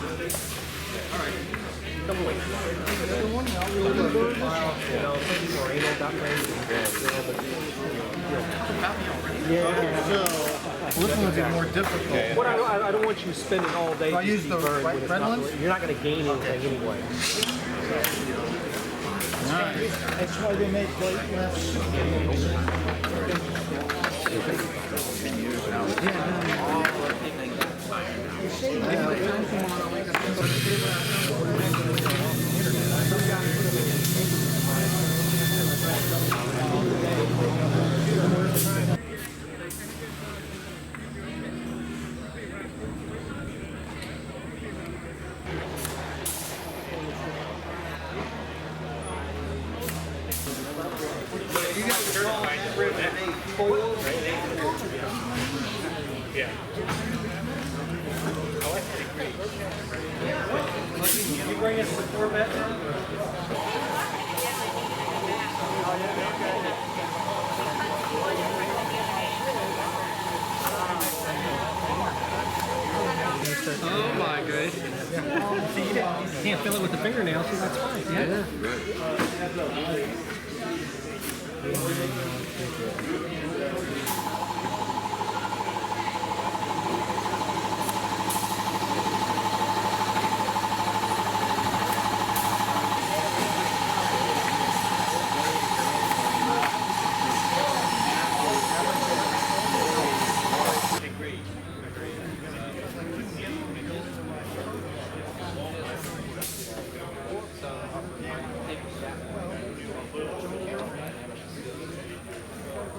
So this one's more difficult. What I don't want you spending all day. Do I use the red ones? You're not going to gain anything anyway. Nice. That's why they make plate less. Yeah. You bring us the Corvette now? Oh my goodness. You can't fill it with the fingernails, so that's fine. Yeah.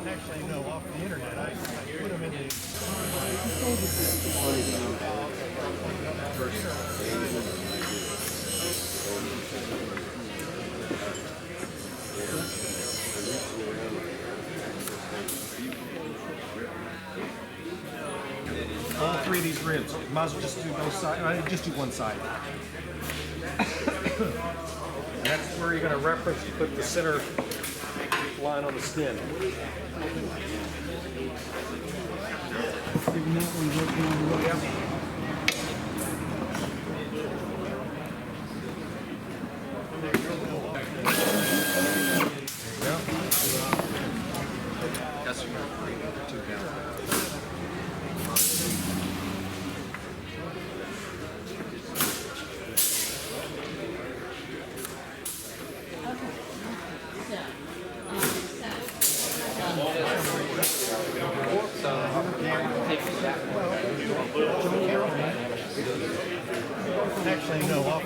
Actually, no, off the internet. I put them in the... All three of these ribs. Might as well just do both sides. Just do one side. And that's where you're going to reference to put the center line on the skin. Actually, no, off